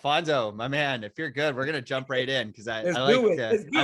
Alfonso, my man, if you're good, we're going to jump right in. Cause I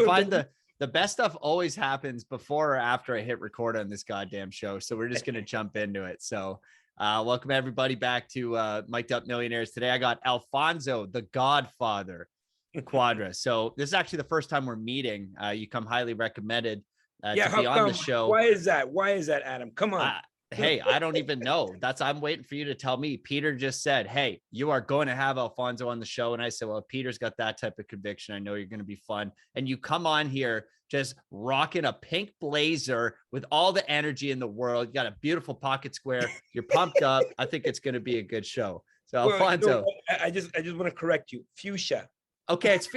find the best stuff always happens before or after I hit record on this goddamn show. So we're just going to jump into it. So welcome everybody back to Mic'd Up Millionaires. Today I got Alfonso, the Godfather, Cuadra. So this is actually the first time we're meeting. You come highly recommended to be on the show. Why is that, Adam? Come on. Hey, I don't even know. I'm waiting for you to tell me. Peter just said, hey, you are going to have Alfonso on the show. And I said, well, if Peter's got that type of conviction, I know you're going to be fun. And you come on here just rocking a pink blazer with all the energy in the world. You got a beautiful pocket square. You're pumped up. I think it's going to be a good show. So well, Alfonso, I just want to correct you. Fuchsia. Okay. It's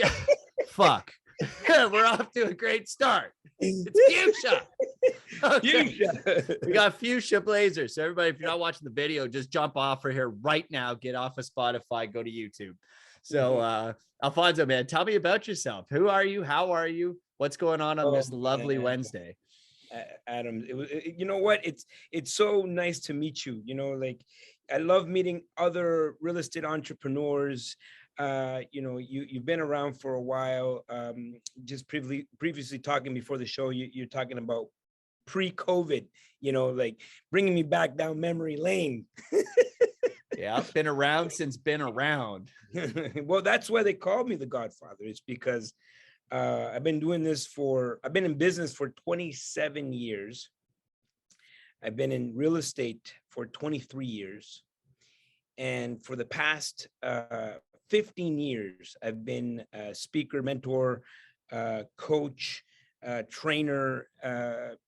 fuck. We're off to a great start. It's fuchsia. Okay. Fuchsia. We got fuchsia blazers. So everybody, if you're not watching the video, just jump off for here right now. Get off of Spotify. Go to YouTube. So Alfonso, man, tell me about yourself. Who are you? How are you? What's going on this lovely Wednesday? Adam, you know what? It's so nice to meet you. You know, like I love meeting other real estate entrepreneurs. You know, you've been around for a while. Just previously talking before the show, you're talking about pre-COVID, you know, like bringing me back down memory lane. Yeah, I've been around since been around. Well, that's why they called me the Godfather. It's because I've been in business for 27 years. I've been in real estate for 23 years. And for the past 15 years, I've been a speaker, mentor, coach, trainer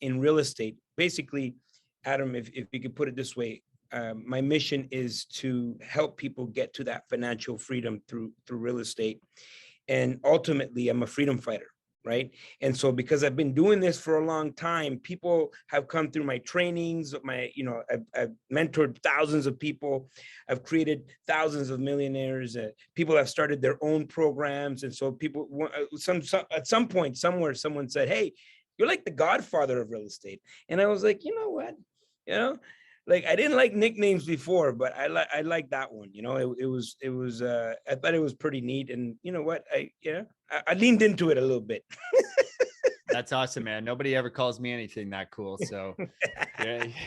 in real estate. Basically, Adam, if you could put it this way, my mission is to help people get to that financial freedom through real estate. And ultimately, I'm a freedom fighter, right? And so because I've been doing this for a long time, people have come through my trainings, I've mentored thousands of people. I've created thousands of millionaires. People have started their own programs. And so people, at some point, somewhere, someone said, hey, you're like the Godfather of real estate. And I was like, you know what, like I didn't like nicknames before, but I like that one. You know, it was I thought it was pretty neat. And you know what, I leaned into it a little bit. That's awesome, man. Nobody ever calls me anything that cool. So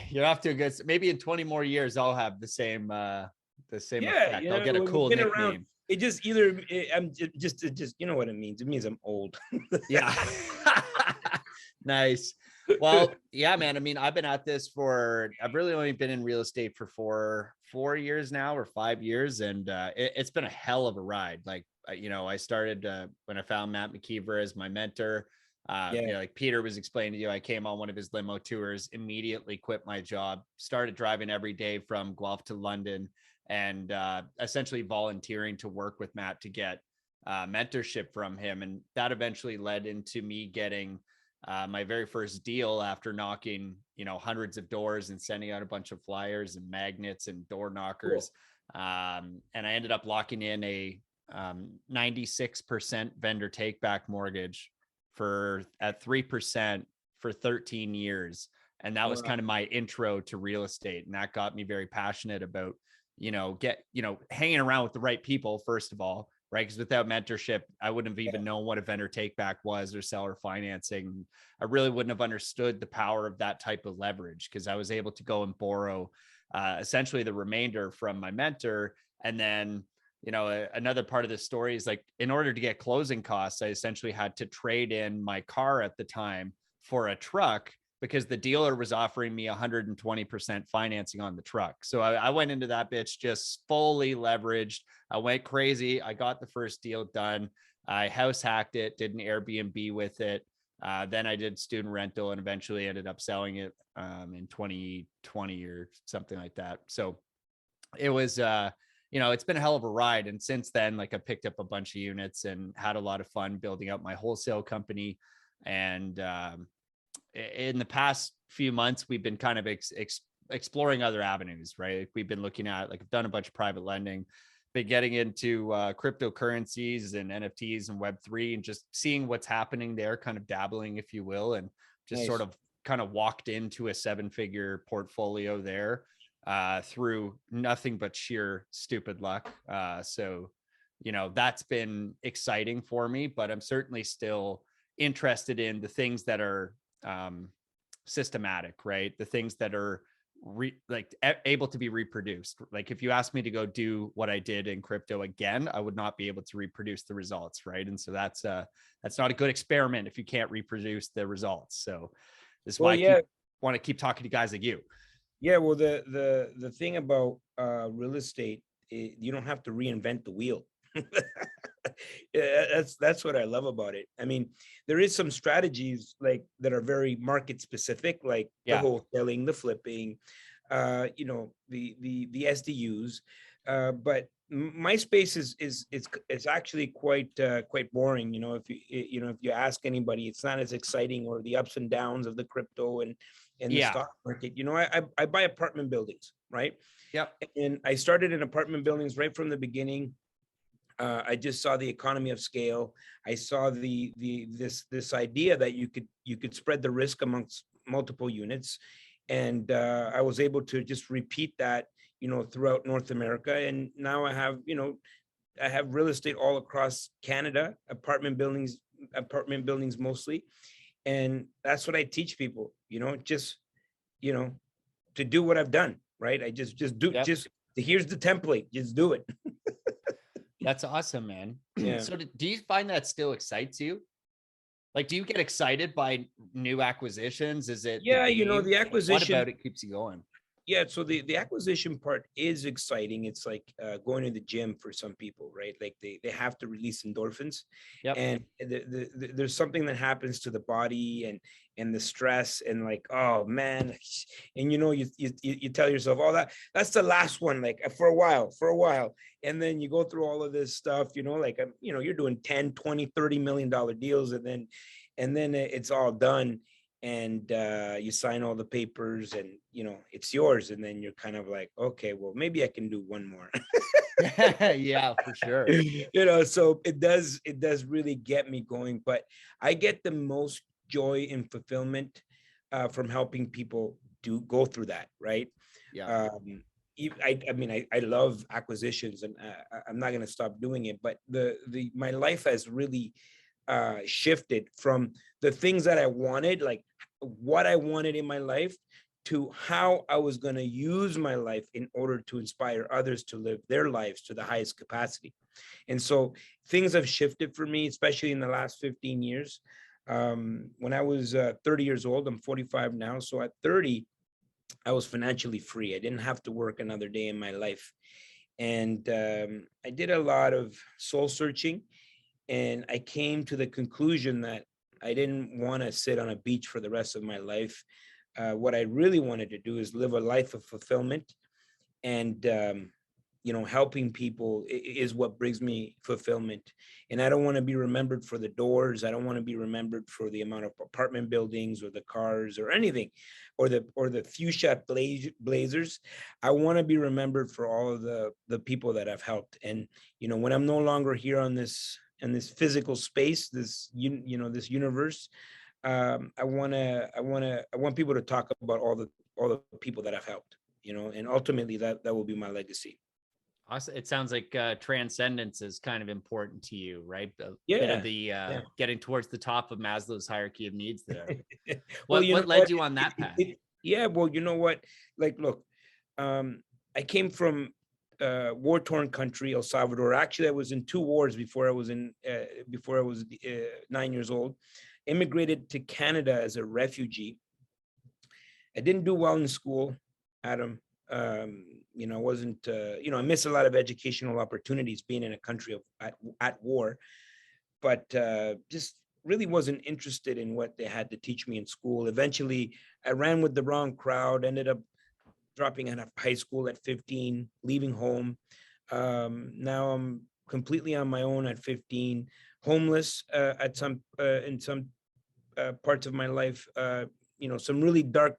you're off to a good, maybe in 20 more years, I'll have the same effect. I'll get a cool nickname. Around, it just you know what it means. It means I'm old. Yeah. Nice. Well, yeah, man. I mean, I've been at this I've really only been in real estate for four years now or 5 years. And it's been a hell of a ride. Like, I started when I found Matt McKeever as my mentor. Like Peter was explaining to you, I came on one of his limo tours, immediately quit my job, started driving every day from Guelph to London, and essentially volunteering to work with Matt to get mentorship from him. And that eventually led into me getting my very first deal after knocking, hundreds of doors and sending out a bunch of flyers and magnets and door knockers. Cool. And I ended up locking in a 96% vendor take back mortgage at 3% for 13 years. And that was kind of my intro to real estate. And that got me very passionate about, hanging around with the right people, first of all, right? Because without mentorship, I wouldn't have even known what a vendor take back was or seller financing. I really wouldn't have understood the power of that type of leverage, because I was able to go and borrow essentially the remainder from my mentor. And then, another part of the story is like, in order to get closing costs, I essentially had to trade in my car at the time for a truck, because the dealer was offering me 120% financing on the truck. So I went into that bitch just fully leveraged. I went crazy. I got the first deal done. I house hacked it, did an Airbnb with it. Then I did student rental and eventually ended up selling it in 2020 or something like that. So it was, it's been a hell of a ride. And since then, like I picked up a bunch of units and had a lot of fun building up my wholesale company. And in the past few months, we've been kind of exploring other avenues, right? We've been looking at, like, I've done a bunch of private lending, been getting into cryptocurrencies and NFTs and Web3 and just seeing what's happening there, kind of dabbling, if you will, and just sort of kind of walked into a 7-figure portfolio there through nothing but sheer stupid luck. So you know, that's been exciting for me, but I'm certainly still interested in the things that are systematic, right? The things that are able to be reproduced. Like if you asked me to go do what I did in crypto again, I would not be able to reproduce the results, right? And so that's not a good experiment if you can't reproduce the results. So this is why I want to keep talking to guys like you. Yeah, well, the thing about real estate, you don't have to reinvent the wheel. Yeah, that's what I love about it. I mean, there is some strategies like that are very market specific, like the wholesaling, the flipping, you know, the SDUs. But my space is actually quite boring. You know, if you ask anybody, it's not as exciting, or the ups and downs of the crypto and the stock market. You know, I buy apartment buildings, right? Yep. And I started in apartment buildings right from the beginning. I just saw the economy of scale. I saw this idea that you could spread the risk amongst multiple units, and I was able to just repeat that, you know, throughout North America. And now I have, you know, I have real estate all across Canada, apartment buildings mostly, and that's what I teach people. You know, just, you know, to do what I've done, right? I just do just here's the template, just do it. That's awesome, man. Yeah. So do you find that still excites you? Like, do you get excited by new acquisitions? Is it you know, the acquisition, what about it keeps you going? Yeah, so the acquisition part is exciting. It's like going to the gym for some people, right? Like they have to release endorphins. Yep. And there's something that happens to the body and the stress, and like, oh man, and you know, you tell yourself, oh, that's the last one, like for a while, and then you go through all of this stuff, you know, like, you know, you're doing 10, 20, $30 million deals, and then it's all done, and you sign all the papers, and you know, it's yours, and then you're kind of like, okay, well, maybe I can do one more. Yeah, for sure. You know, so it does really get me going. But I get the most joy and fulfillment from helping people go through that, right? Yeah. I mean, I love acquisitions, and I'm not going to stop doing it, but my life has really shifted from the things that I wanted, like what I wanted in my life, to how I was going to use my life in order to inspire others to live their lives to the highest capacity. And so things have shifted for me, especially in the last 15 years. When I was 30 years old, I'm 45 now. So at 30, I was financially free. I didn't have to work another day in my life. And I did a lot of soul searching, and I came to the conclusion that I didn't want to sit on a beach for the rest of my life. What I really wanted to do is live a life of fulfillment, and you know, helping people is what brings me fulfillment. And I don't want to be remembered for the doors. I don't want to be remembered for the amount of apartment buildings or the cars or anything, or the fuchsia blazers. I want to be remembered for all of the people that I've helped. And you know, when I'm no longer here on this in this physical space, this you know, this universe, I want people to talk about all the people that I've helped, you know, and ultimately that will be my legacy. Awesome. It sounds like transcendence is kind of important to you, right? A bit of the getting towards the top of Maslow's hierarchy of needs there. Well, what led you on that path? Yeah, well, you know what? Like, look, I came from war-torn country, El Salvador. Actually, I was in 2 wars before I was 9 years old. Immigrated to Canada as a refugee. I didn't do well in school, Adam. You know, I wasn't, you know, I missed a lot of educational opportunities being in a country at war, but just really wasn't interested in what they had to teach me in school. Eventually, I ran with the wrong crowd, ended up dropping out of high school at 15, leaving home. Now I'm completely on my own at 15, homeless at some in some parts of my life. You know, some really dark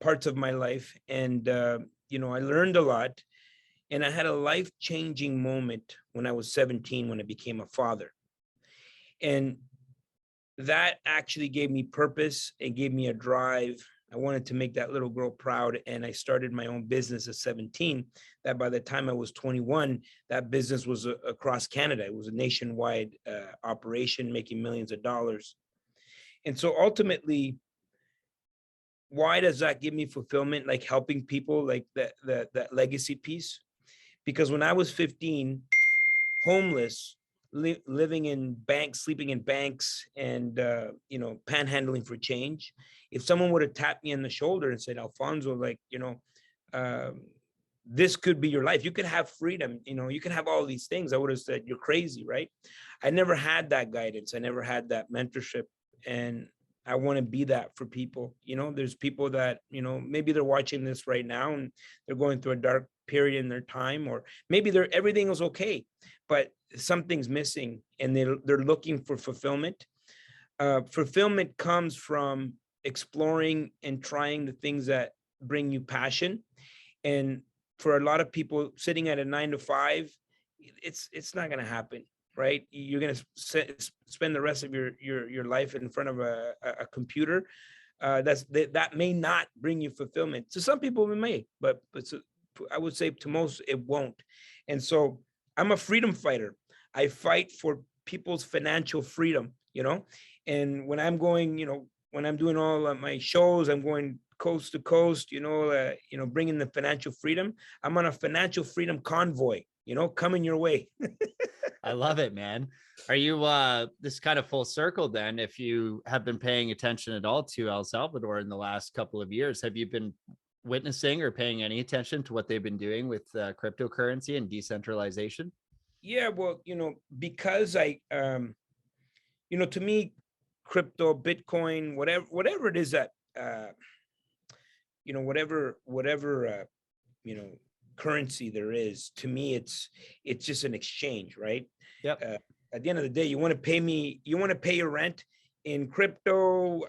parts of my life, and you know, I learned a lot, and I had a life-changing moment when I was 17 when I became a father, and that actually gave me purpose. It gave me a drive I wanted to make that little girl proud. And I started my own business at 17, that by the time I was 21, that business was across Canada. It was a nationwide operation, making millions of dollars. And so ultimately, why does that give me fulfillment? Like helping people, like that legacy piece? Because when I was 15, homeless, living in banks, sleeping in banks, and panhandling for change, if someone would have tapped me on the shoulder and said, Alfonso, like, this could be your life, you could have freedom, you can have all these things, I would have said, you're crazy, right? I never had that guidance, I never had that mentorship, and I want to be that for people. There's people that, maybe they're watching this right now and they're going through a dark period in their time, or maybe everything is okay, but something's missing and they're looking for fulfillment. Fulfillment comes from exploring and trying the things that bring you passion. And for a lot of people sitting at a 9 to 5, it's not going to happen, right? You're going to spend the rest of your life in front of a computer. That may not bring you fulfillment. To some people it may, but I would say to most it won't. And so I'm a freedom fighter. I fight for people's financial freedom, and when I'm going, when I'm doing all of my shows, I'm going coast to coast, bringing the financial freedom. I'm on a financial freedom convoy, coming your way. I love it, man. Are you this kind of full circle then? If you have been paying attention at all to El Salvador in the last couple of years, have you been witnessing or paying any attention to what they've been doing with cryptocurrency and decentralization? Yeah, well, because I, to me, crypto, Bitcoin, whatever it is that, whatever, currency there is, to me, it's just an exchange, right? Yep. At the end of the day, you want to pay your rent in crypto,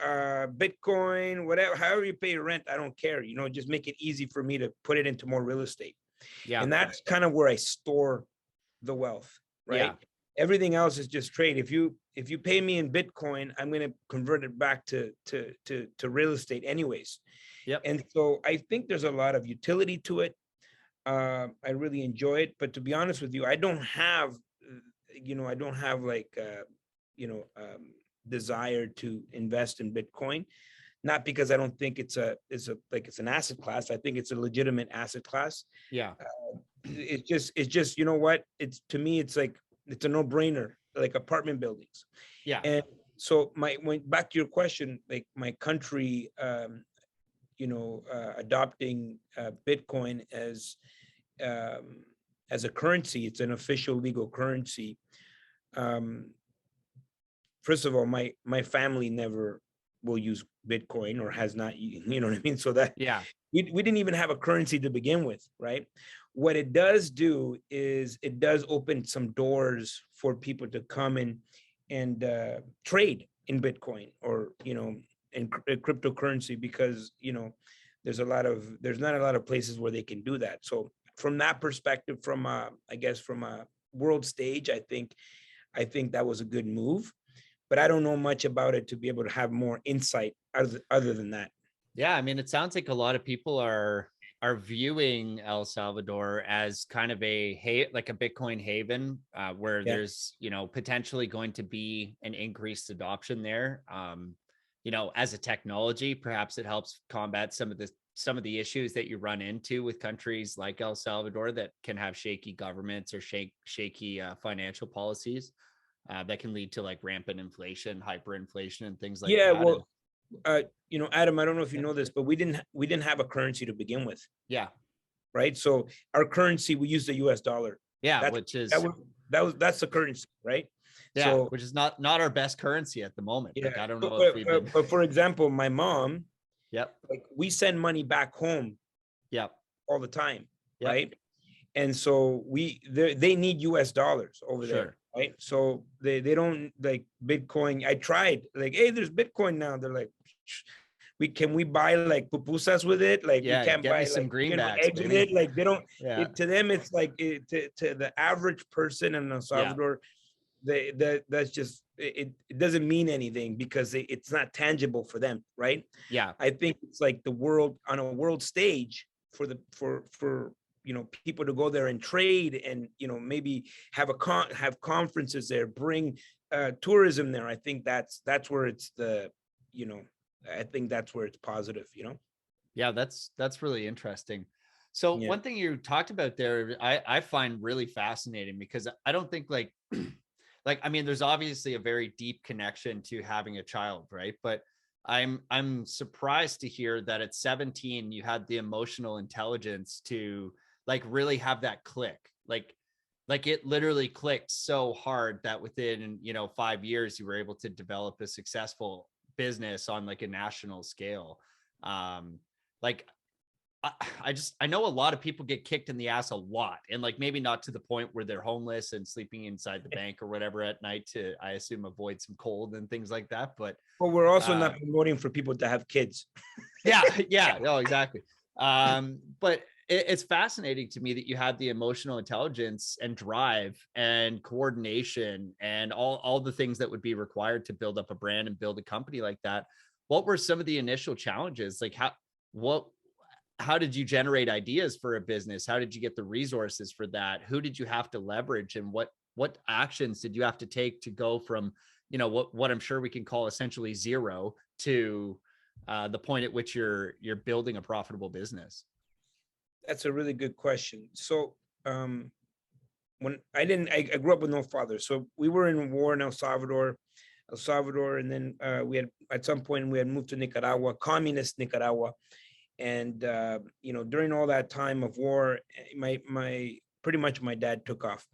Bitcoin, whatever, however you pay your rent, I don't care, just make it easy for me to put it into more real estate. Yeah. And that's kind of where I store the wealth, right? Yeah. Everything else is just trade. If you pay me in Bitcoin, I'm going to convert it back to real estate anyways. Yep. And so I think there's a lot of utility to it. I really enjoy it, but to be honest with you, I don't have like, desire to invest in Bitcoin, not because I don't think it's an asset class. I think it's a legitimate asset class. Yeah. It's just, it's, to me, it's like, it's a no brainer, like apartment buildings. Yeah. And so back to your question, like my country, adopting Bitcoin as a currency, it's an official legal currency. First of all, my family never will use Bitcoin or has not, you know what I mean? So that, yeah, we didn't even have a currency to begin with, right? What it does do is it does open some doors for people to come in and trade in Bitcoin or, in cryptocurrency, because, there's not a lot of places where they can do that. So from that perspective, from a world stage, I think that was a good move, but I don't know much about it to be able to have more insight other than that. Yeah, I mean, it sounds like a lot of people are viewing El Salvador as kind of a Bitcoin haven, where there's, potentially going to be an increased adoption there. As a technology, perhaps it helps combat some of the issues that you run into with countries like El Salvador that can have shaky governments or shaky financial policies that can lead to like rampant inflation, hyperinflation, and things like that. Yeah, well, Adam, I don't know if you know this, but we didn't have a currency to begin with. Yeah. Right. So our currency, we use the US dollar. Yeah. That's the currency, right? Yeah. So, which is not our best currency at the moment. Yeah. Like, I don't know if we've been... but for example, my mom, yep. Like we send money back home. Yep. All the time. Yep. Right. And so they need US dollars over there. Right. So they don't like Bitcoin. I tried like, hey, there's Bitcoin now. They're like, can we buy like pupusas with it? Like, we can't buy some greenbacks, eggs with it. Like they don't, yeah. To them, it's like to the average person in El Salvador, that's just it doesn't mean anything because it's not tangible for them, right? Yeah. I think it's like the world on a world stage for people to go there and trade and maybe have have conferences there, bring tourism there. I think that's where it's I think that's where it's positive. Yeah, that's really interesting. So Yeah. one thing you talked about there, I find really fascinating, because I don't think like I mean, there's obviously a very deep connection to having a child, right? But I'm surprised to hear that at 17 you had the emotional intelligence to like really have that click. Like it literally clicked so hard that within 5 years you were able to develop a successful business on like a national scale. Like I know a lot of people get kicked in the ass a lot, and like maybe not to the point where they're homeless and sleeping inside the bank or whatever at night to, I assume, avoid some cold and things like that. But we're also not promoting for people to have kids. yeah, no, exactly. But it's fascinating to me that you had the emotional intelligence and drive and coordination and all the things that would be required to build up a brand and build a company like that. What were some of the initial challenges? Like how did you generate ideas for a business? How did you get the resources for that? Who did you have to leverage, and what actions did you have to take to go from, what I'm sure we can call essentially zero to the point at which you're building a profitable business? That's a really good question. So when I grew up with no father. So we were in war in El Salvador, and then we had at some point we had moved to Nicaragua, communist Nicaragua. And during all that time of war, my pretty much my dad took off.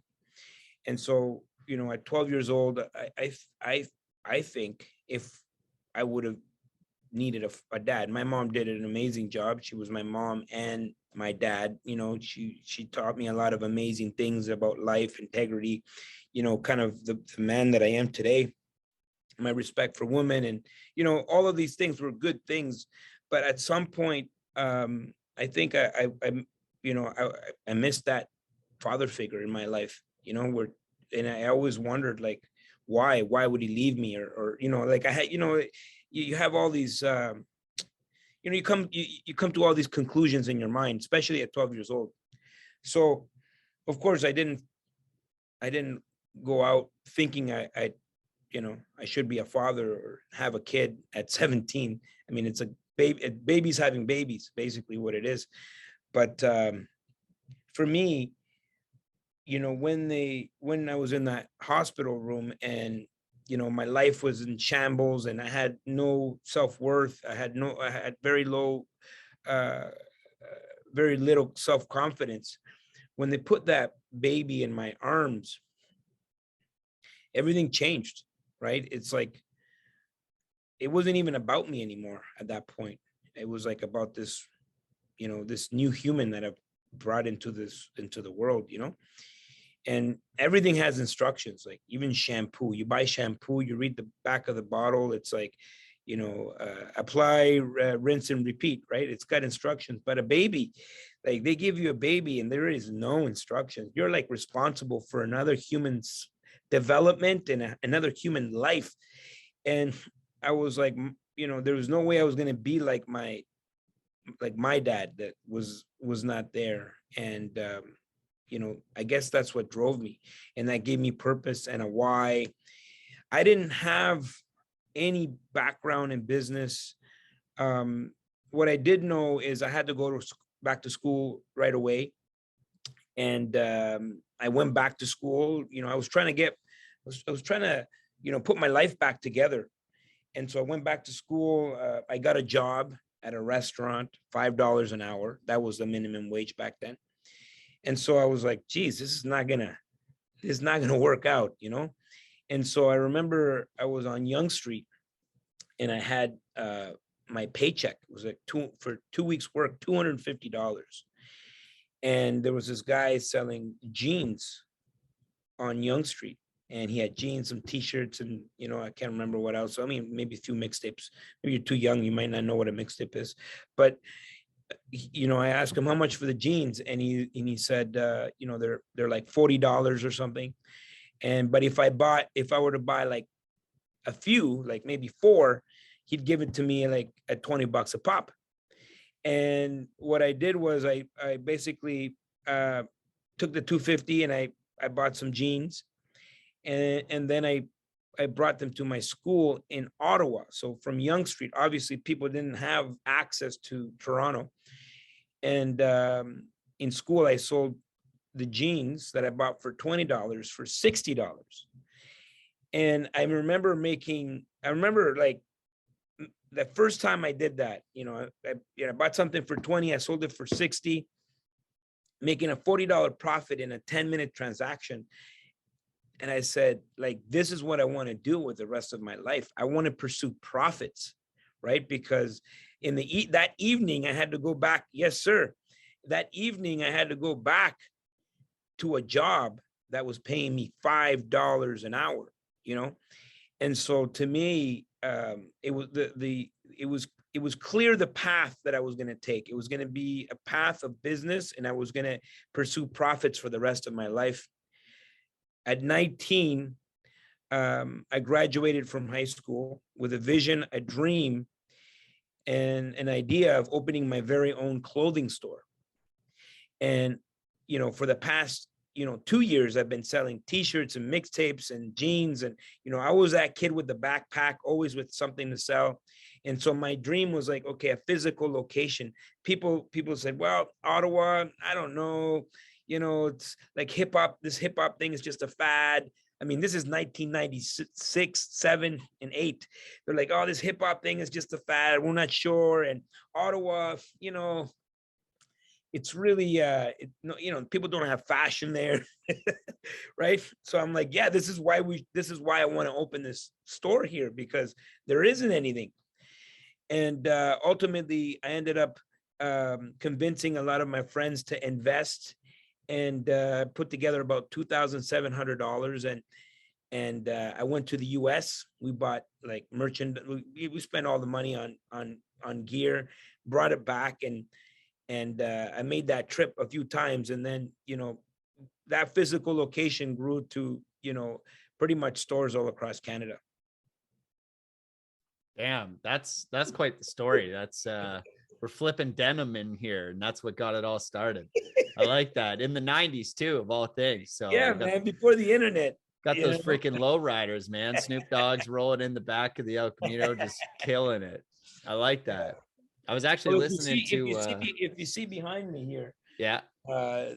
And so at 12 years old, I think if I would have needed a dad, my mom did an amazing job. She was my mom and my dad. She taught me a lot of amazing things about life, integrity, kind of the man that I am today, my respect for women, and all of these things were good things. But at some point, I think I missed that father figure in my life, and I always wondered, like, why would he leave me? Or like I had, you have all these, you come to all these conclusions in your mind, especially at 12 years old. So of course I didn't go out thinking I should be a father or have a kid at 17. I mean, it's a babies having babies, basically what it is. But for me, when I was in that hospital room and my life was in shambles and I had no self-worth, I had very low very little self-confidence. When they put that baby in my arms, everything changed, right? It's like it wasn't even about me anymore at that point. It was like about this, this new human that I've brought into the world, and everything has instructions, like even shampoo. You buy shampoo, you read the back of the bottle. It's like, apply, rinse and repeat, right? It's got instructions. But a baby, like they give you a baby and there is no instructions. You're like responsible for another human's development and another human life. And I was like, there was no way I was going to be like my dad that was not there. And, I guess that's what drove me, and that gave me purpose and a why. I didn't have any background in business. What I did know is I had to go back to school right away. And I went back to school. I was trying to put my life back together. And so I went back to school. I got a job at a restaurant, $5 an hour. That was the minimum wage back then. And so I was like, geez, this is not gonna work out, And so I remember I was on Young Street and I had my paycheck. It was like for 2 weeks work, $250. And there was this guy selling jeans on Young Street. And he had jeans, some t-shirts, and I can't remember what else. I mean, maybe a few mixtapes. Maybe you're too young, you might not know what a mixtape is. But I asked him how much for the jeans, and he said, they're like $40 or something. But if I were to buy like a few, like maybe 4, he'd give it to me like at $20 a pop. And what I did was I basically took the 250 and I bought some jeans, and then I brought them to my school in Ottawa. So from Yonge Street, obviously people didn't have access to Toronto. And in school, I sold the jeans that I bought for $20 for $60. And I remember like the first time I did that, I bought something for 20, I sold it for 60, making a $40 profit in a 10-minute transaction. And I said, like, this is what I want to do with the rest of my life. I want to pursue profits, right? Because in that evening, I had to go back. Yes, sir. That evening, I had to go back to a job that was paying me $5 an hour, And so to me, it was clear the path that I was going to take. It was going to be a path of business, and I was going to pursue profits for the rest of my life. At 19, I graduated from high school with a vision, a dream, and an idea of opening my very own clothing store. And, for the past, 2 years, I've been selling T-shirts and mixtapes and jeans. And, I was that kid with the backpack, always with something to sell. And so my dream was like, okay, a physical location. People said, well, Ottawa, I don't know. It's like hip hop. This hip hop thing is just a fad. I mean, this is 1996, 7, and 8. They're like, oh, this hip hop thing is just a fad. We're not sure. And Ottawa, it's really, people don't have fashion there, right? So I'm like, yeah, this is why I want to open this store here, because there isn't anything. And ultimately, I ended up convincing a lot of my friends to invest, and put together about $2,700. And I went to the US. We bought like we spent all the money on gear, brought it back, and I made that trip a few times. And then, that physical location grew to, pretty much stores all across Canada. Damn, that's quite the story. That's we're flipping denim in here, and that's what got it all started. I like that. In the 90s too, of all things. So yeah, man, before the internet. Got those freaking lowriders, man. Snoop Dogg's rolling in the back of the El Camino, just killing it. I like that. I was actually listening to if you see behind me here. Yeah.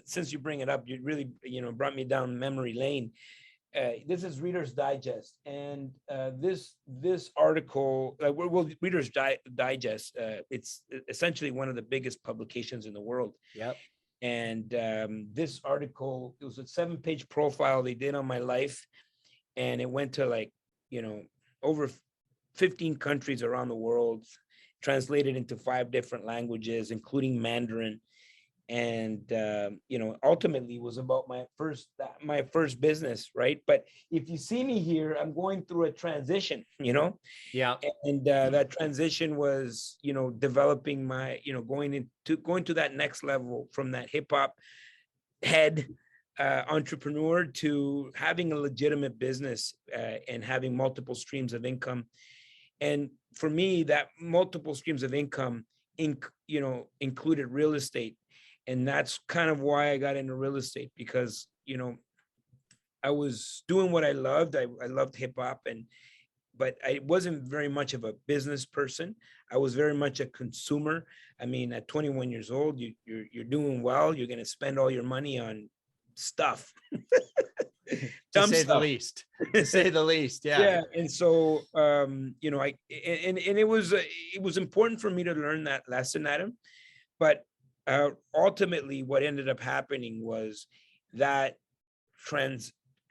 Since you bring it up, you really, brought me down memory lane. This is Reader's Digest, and this article, Reader's Digest, it's essentially one of the biggest publications in the world. Yep. And this article, it was a 7-page profile they did on my life, and it went to like, over 15 countries around the world, translated into 5 different languages, including Mandarin. And ultimately was about my first business, right? But if you see me here, I'm going through a transition, Yeah. And that transition was, developing my, going to that next level, from that hip hop head entrepreneur to having a legitimate business, and having multiple streams of income. And for me, that multiple streams of income included real estate. And that's kind of why I got into real estate, because, I was doing what I loved. I loved hip hop, but I wasn't very much of a business person. I was very much a consumer. I mean, at 21 years old, you're doing well. You're going to spend all your money on stuff. To say the least. To say the least. Yeah. Yeah. And so, it was important for me to learn that lesson, Adam. But ultimately, what ended up happening was that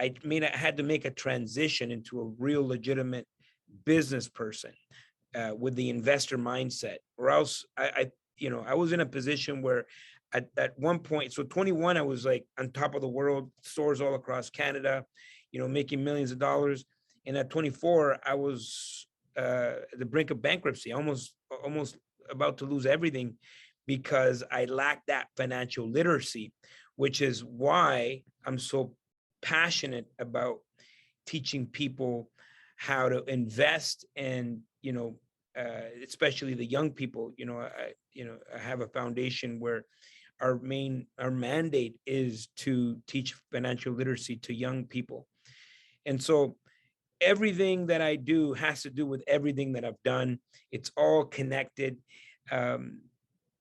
I had to make a transition into a real legitimate business person, with the investor mindset, or else I was in a position where at one point, so 21, I was like on top of the world, stores all across Canada, making millions of dollars. And at 24, I was at the brink of bankruptcy, almost about to lose everything, because I lacked that financial literacy, which is why I'm so passionate about teaching people how to invest, and especially the young people. I have a foundation where our mandate is to teach financial literacy to young people. And so everything that I do has to do with everything that I've done. It's all connected.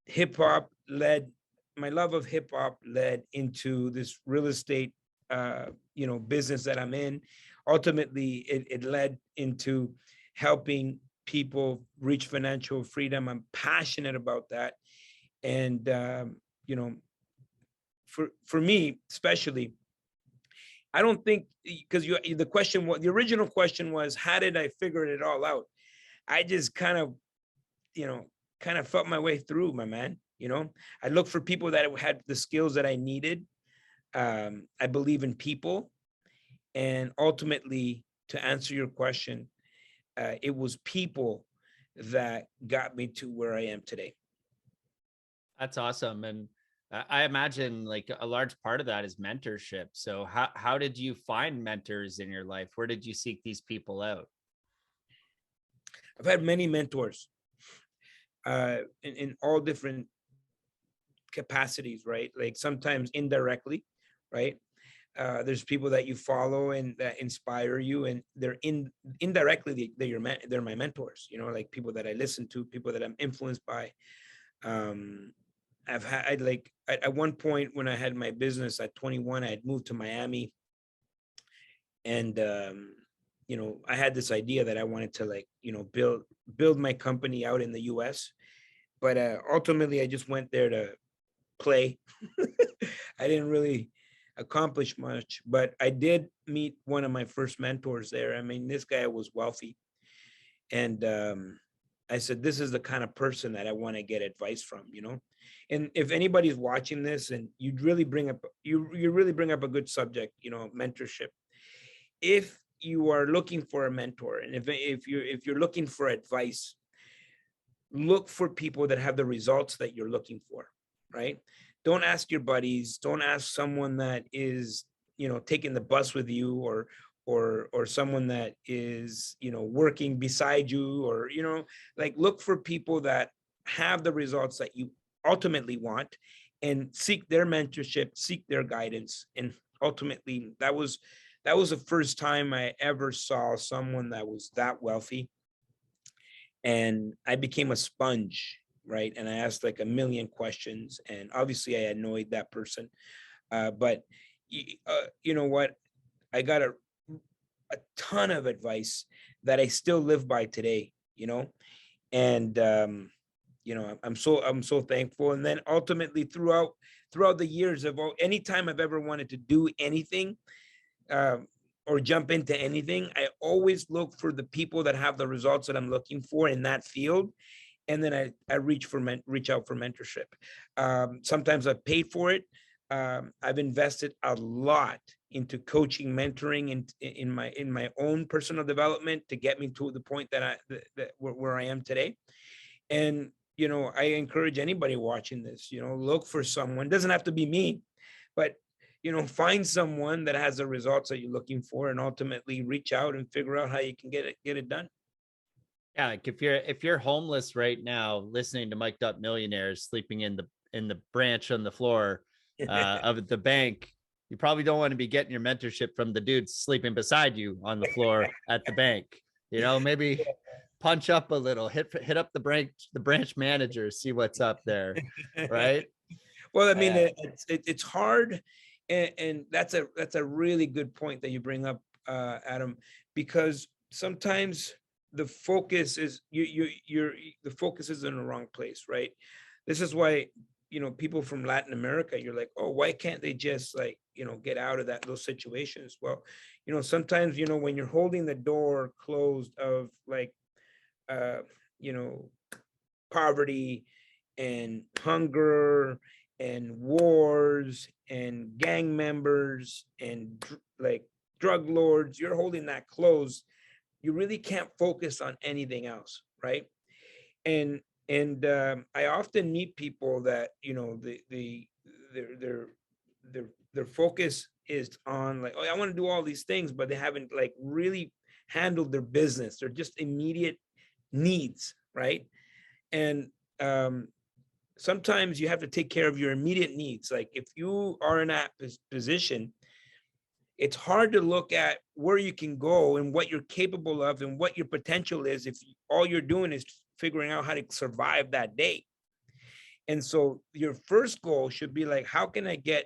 Hip hop led, my love of hip hop led into this real estate, business that I'm in. Ultimately, it led into helping people reach financial freedom. I'm passionate about that. And, for me, especially, I don't think, because the original question was, how did I figure it all out? I just kind of felt my way through, my man. I looked for people that had the skills that I needed. I believe in people. And ultimately, to answer your question, it was people that got me to where I am today. That's awesome. And I imagine like a large part of that is mentorship. So how did you find mentors in your life? Where did you seek these people out? I've had many mentors in all different capacities, right? Like sometimes indirectly, right? There's people that you follow and that inspire you, and they're indirectly they're my mentors. Like people that I listen to, people that I'm influenced by. I'd like at one point when I had my business at 21, I had moved to Miami, and I had this idea that I wanted to build my company out in the U.S. But ultimately, I just went there to play. I didn't really accomplish much, but I did meet one of my first mentors there. I mean, this guy was wealthy, and I said, this is the kind of person that I want to get advice from. And if anybody's watching this, and you really bring up a good subject, mentorship. If you are looking for a mentor, and if you're looking for advice, look for people that have the results that you're looking for, right? Don't ask your buddies. Don't ask someone that is, taking the bus with you, or someone that is, working beside you, or, look for people that have the results that you ultimately want, and seek their mentorship, seek their guidance. And ultimately, that was the first time I ever saw someone that was that wealthy. And I became a sponge, right? And I asked like a million questions, and obviously I annoyed that person. But you know what? I got a ton of advice that I still live by today, and I'm so thankful. And then ultimately throughout the years of anytime I've ever wanted to do anything, or jump into anything, I always look for the people that have the results that I'm looking for in that field. And then I reach out for mentorship. Sometimes I've paid for it. I've invested a lot into coaching, mentoring, in my own personal development to get me to the point that where I am today. And I encourage anybody watching this, look for someone. It doesn't have to be me, but find someone that has the results that you're looking for, and ultimately reach out and figure out how you can get it done. Yeah, like if you're homeless right now, listening to Mic'd Up Millionaires, sleeping in the branch on the floor of the bank, you probably don't want to be getting your mentorship from the dude sleeping beside you on the floor at the bank. Maybe punch up a little, hit up the branch manager, see what's up there, right? Well, I mean, it's hard, and that's a really good point that you bring up, Adam, because sometimes the focus is the focus is in the wrong place, right? This is why people from Latin America, you're like, oh, why can't they just get out of those situations? Well, sometimes when you're holding the door closed of poverty and hunger and wars and gang members and drug lords, you're holding that closed, you really can't focus on anything else, right? And I often meet people that their focus is on oh, I want to do all these things, but they haven't really handle their business. They're just immediate needs, right? And sometimes you have to take care of your immediate needs. Like if you are in that position, it's hard to look at where you can go and what you're capable of and what your potential is if all you're doing is figuring out how to survive that day. And so your first goal should be like, how can I get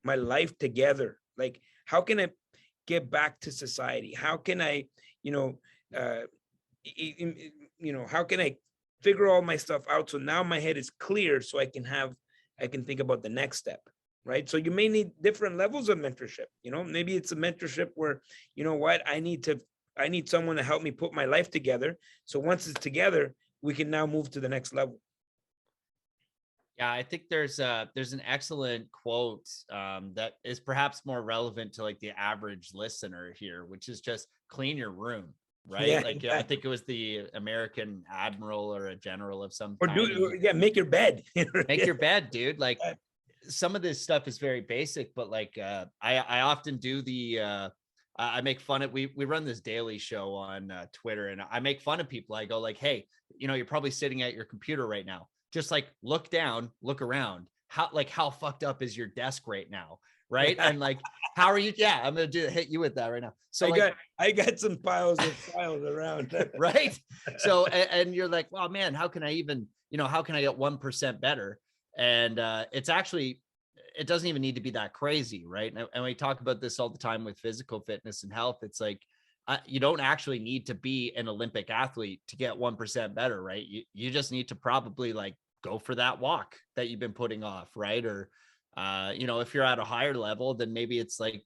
my life together? Like, how can I get back to society? How can I, you know, how can I figure all my stuff out? So now my head is clear so I can think about the next step. Right. So you may need different levels of mentorship. Maybe it's a mentorship where, I need someone to help me put my life together. So once it's together, we can now move to the next level. Yeah, I think there's an excellent quote that is perhaps more relevant to like the average listener here, which is just clean your room, right? Yeah, like I think it was the American admiral or a general of some kind. Make your bed. Make your bed, dude. Like some of this stuff is very basic, but like I often do I make fun of we run this daily show on Twitter, and I make fun of people. I go like, hey, you're probably sitting at your computer right now. Just like look down, look around. How fucked up is your desk right now? Right. And like, how are you? Yeah, I'm going to hit you with that right now. So I got some piles of files around. Right. So, and you're like, well, man, how can I even, how can I get 1% better? And it doesn't even need to be that crazy. Right. And we talk about this all the time with physical fitness and health. It's like, you don't actually need to be an Olympic athlete to get 1% better, right? You just need to probably like go for that walk that you've been putting off, right? Or, if you're at a higher level, then maybe it's like,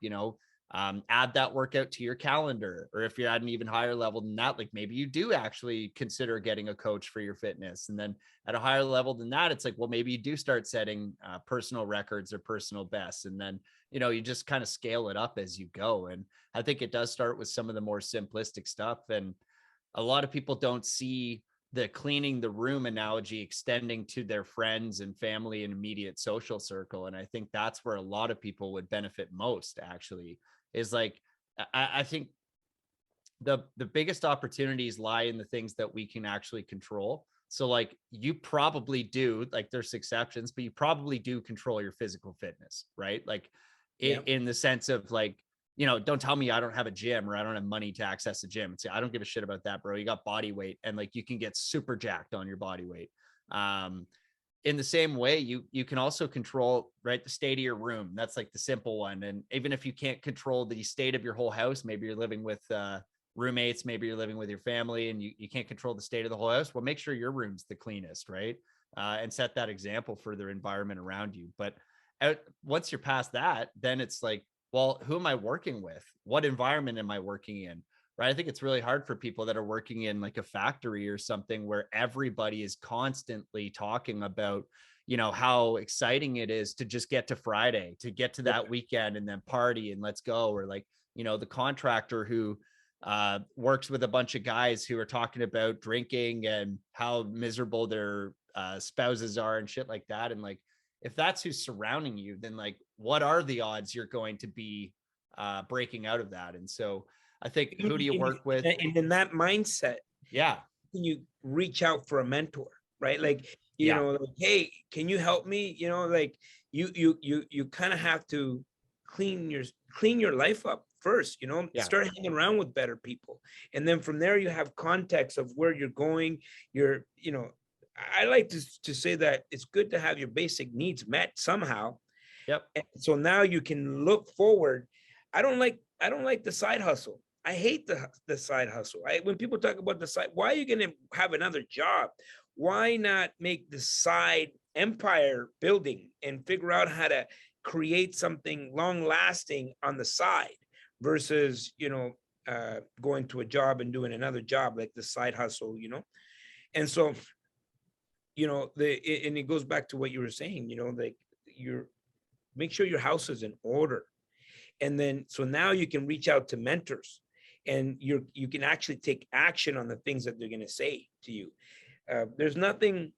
add that workout to your calendar. Or if you're at an even higher level than that, like maybe you do actually consider getting a coach for your fitness. And then at a higher level than that, it's like, well, maybe you do start setting personal records or personal bests. And then, you just kind of scale it up as you go. And I think it does start with some of the more simplistic stuff. And a lot of people don't see the cleaning the room analogy extending to their friends and family and immediate social circle. And I think that's where a lot of people would benefit most, actually, is like, I think the biggest opportunities lie in the things that we can actually control. So like you probably do, like there's exceptions, but you probably do control your physical fitness, right? Like in the sense of like, don't tell me I don't have a gym or I don't have money to access a gym. I don't give a shit about that, bro. You got body weight and like you can get super jacked on your body weight. In the same way, you can also control, right, the state of your room. That's like the simple one. And even if you can't control the state of your whole house, maybe you're living with roommates, maybe you're living with your family and you can't control the state of the whole house. Well, make sure your room's the cleanest, right? And set that example for their environment around you. But once you're past that, then it's like, well, who am I working with? What environment am I working in? Right. I think it's really hard for people that are working in like a factory or something where everybody is constantly talking about, how exciting it is to just get to Friday, to get to that weekend and then party and let's go. Or like, the contractor who works with a bunch of guys who are talking about drinking and how miserable their spouses are and shit like that. And like, if that's who's surrounding you, then like, what are the odds you're going to be breaking out of that? And so I think, who do you work with? And in that mindset, you reach out for a mentor, right? Like, like, hey, can you help me? Like you kind of have to clean your life up first, start hanging around with better people. And then from there, you have context of where you're going. I like to say that it's good to have your basic needs met somehow. Yep. And so now you can look forward. I don't like the side hustle. I hate the side hustle. When people talk about the side, why are you going to have another job? Why not make the side empire building and figure out how to create something long lasting on the side versus, going to a job and doing another job like the side hustle, And so, and it goes back to what you were saying, like make sure your house is in order. And then, so now you can reach out to mentors and you can actually take action on the things that they're going to say to you. There's nothing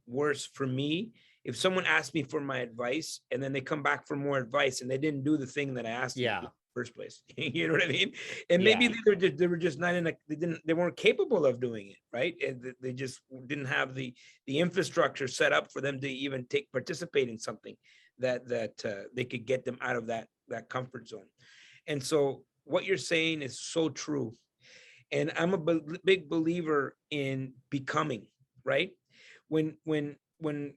worse for me if someone asked me for my advice and then they come back for more advice and they didn't do the thing that I asked them to do in the first place, you know what I mean? And maybe they were just not in a, they weren't capable of doing it, right? And they just didn't have the infrastructure set up for them to even participate in something that they could get them out of that comfort zone. And so what you're saying is so true. And I'm a big believer in becoming, right? When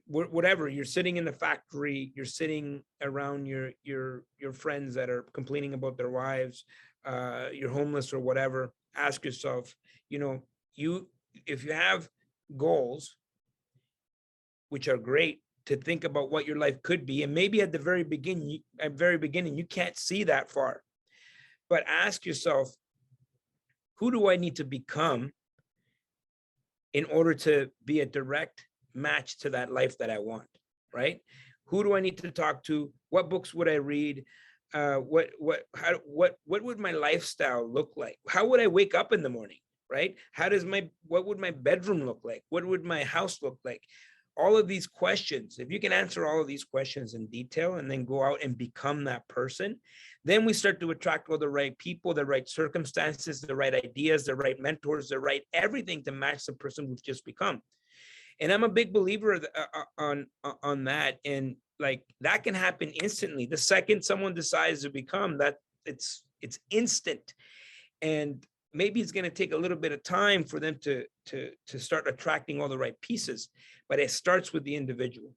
whatever, you're sitting in the factory, you're sitting around your friends that are complaining about their wives, you're homeless or whatever, ask yourself, if you have goals, which are great, to think about what your life could be, and maybe at the very beginning you can't see that far, but ask yourself, who do I need to become in order to be a direct match to that life that I want, right? Who do I need to talk to? What books would I read? What would my lifestyle look like? How would I wake up in the morning, right? What would my bedroom look like? What would my house look like? All of these questions, if you can answer all of these questions in detail and then go out and become that person, then we start to attract all the right people, the right circumstances, the right ideas, the right mentors, the right everything to match the person we've just become. And I'm a big believer on that. And like that can happen instantly. The second someone decides to become that, it's instant. And maybe it's going to take a little bit of time for them to start attracting all the right pieces, but it starts with the individual.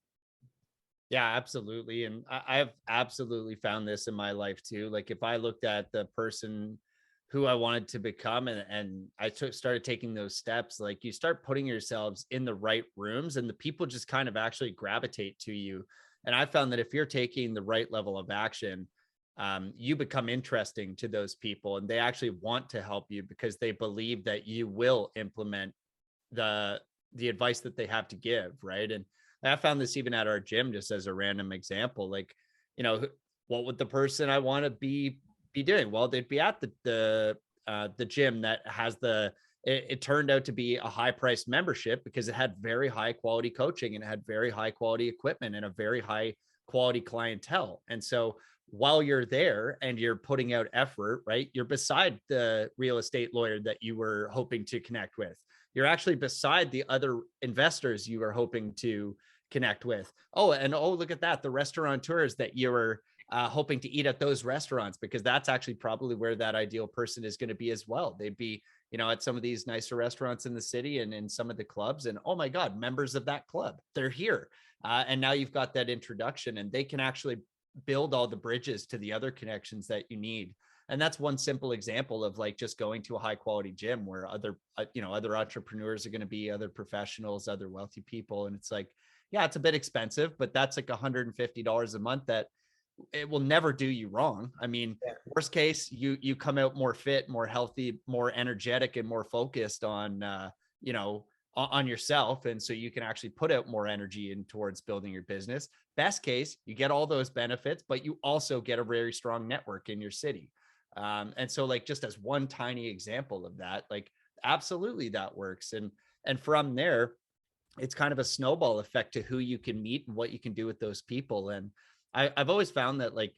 Yeah, absolutely. And I've absolutely found this in my life too. Like if I looked at the person who I wanted to become and I started taking those steps, like you start putting yourselves in the right rooms and the people just kind of actually gravitate to you. And I found that if you're taking the right level of action, you become interesting to those people and they actually want to help you because they believe that you will implement the advice that they have to give. Right. And I found this even at our gym, just as a random example, like, what would the person I want to be doing? Well, they'd be at the gym that has it turned out to be a high priced membership because it had very high quality coaching and it had very high quality equipment and a very high quality clientele. And so while you're there and you're putting out effort, right, you're beside the real estate lawyer that you were hoping to connect with. You're actually beside the other investors you were hoping to connect with. Oh, look at that. The restaurateurs that you were hoping to eat at those restaurants, because that's actually probably where that ideal person is going to be as well. They'd be, at some of these nicer restaurants in the city and in some of the clubs. And oh my God, members of that club, they're here. And now you've got that introduction and they can actually build all the bridges to the other connections that you need. And that's one simple example of like just going to a high quality gym where other entrepreneurs are going to be, other professionals, other wealthy people. And it's like, yeah, it's a bit expensive, but that's like $150 a month that it will never do you wrong. I mean, worst case, you come out more fit, more healthy, more energetic, and more focused on, on yourself. And so you can actually put out more energy in towards building your business. Best case, you get all those benefits, but you also get a very strong network in your city. And so like, just as one tiny example of that, like, absolutely that works. And from there, it's kind of a snowball effect to who you can meet and what you can do with those people. And I've always found that like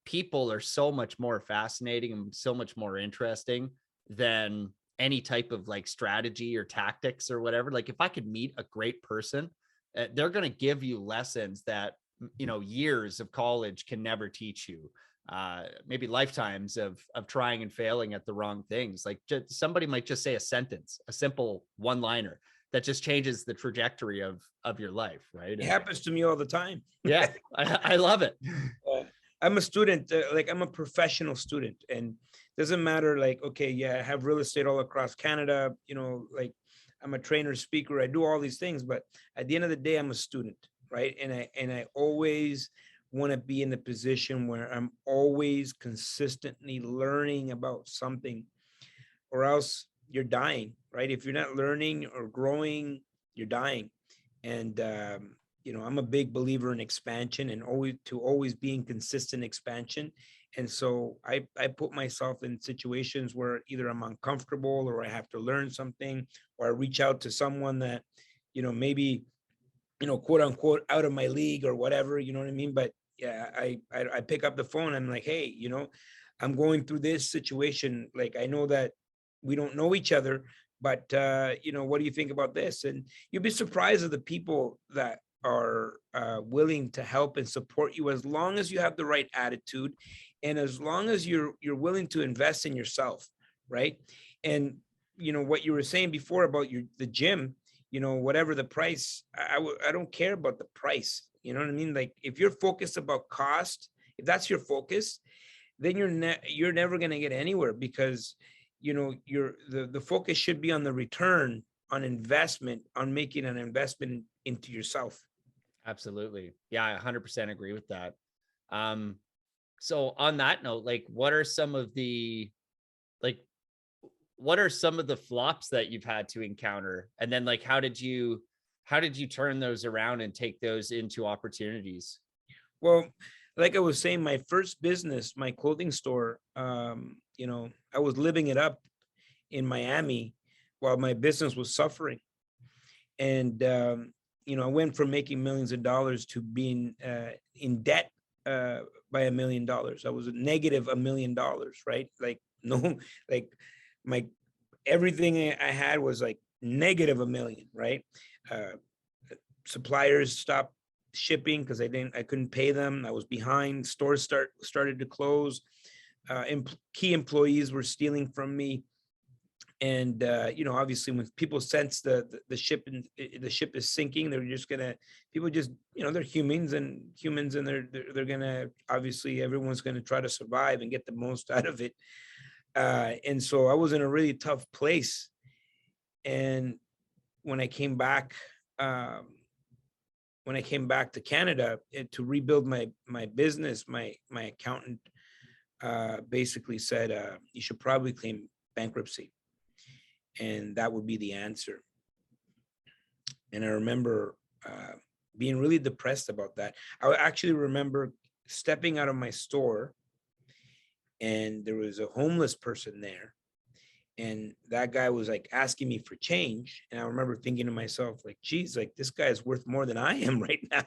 people are so much more fascinating and so much more interesting than any type of like strategy or tactics or whatever. Like if I could meet a great person, they're going to give you lessons that, years of college can never teach you. Maybe lifetimes of trying and failing at the wrong things. Like somebody might just say a sentence, a simple one-liner that just changes the trajectory of your life, right? It happens to me all the time. Yeah, I love it. I'm a student, like I'm a professional student, and doesn't matter, like, okay, yeah, I have real estate all across Canada, like I'm a trainer, speaker, I do all these things, but at the end of the day, I'm a student, right? And I always want to be in the position where I'm always consistently learning about something, or else you're dying, right? If you're not learning or growing, you're dying. And I'm a big believer in expansion and always be in consistent expansion. And so I put myself in situations where either I'm uncomfortable or I have to learn something, or I reach out to someone that, maybe quote unquote, out of my league or whatever, you know what I mean? But yeah, I pick up the phone. I'm like, hey, I'm going through this situation. Like, I know that we don't know each other, but what do you think about this? And you'll be surprised at the people that are willing to help and support you, as long as you have the right attitude, and as long as you're willing to invest in yourself, right? And what you were saying before about the gym, whatever the price, I don't care about the price. You know what I mean? Like, if you're focused about cost, if that's your focus, then you're never going to get anywhere, because the focus should be on the return on investment, on making an investment into yourself. Absolutely. Yeah, I 100% agree with that. So on that note, like, what are some of the flops that you've had to encounter? And then, like, how did you turn those around and take those into opportunities? Well, like I was saying, my first business, my clothing store, I was living it up in Miami while my business was suffering. And, I went from making millions of dollars to being in debt by $1 million. I was negative $1 million, right? Like, no, like everything I had was like negative $1 million, right? Suppliers stopped shipping because I couldn't pay them. I was behind. Stores started to close. Key employees were stealing from me. And obviously, when people sense the ship is sinking, they're just gonna, people just, they're humans, and they're gonna, obviously, everyone's gonna try to survive and get the most out of it. And so I was in a really tough place. And when I came back to Canada to rebuild my business, my accountant basically said, you should probably claim bankruptcy, and that would be the answer. And I remember being really depressed about that. I actually remember stepping out of my store, and there was a homeless person there, and that guy was like asking me for change. And I remember thinking to myself, like, geez, like, this guy is worth more than I am right now.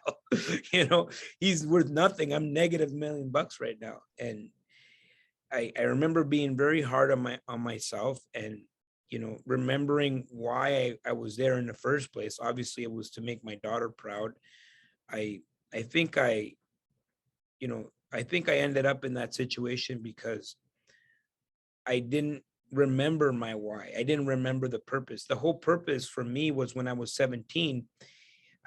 He's worth nothing. I'm negative $1 million right now. And I remember being very hard on myself, and remembering why I was there in the first place. Obviously, it was to make my daughter proud. I think I ended up in that situation because I didn't remember my why. I didn't remember the purpose. The whole purpose for me was, when I was 17,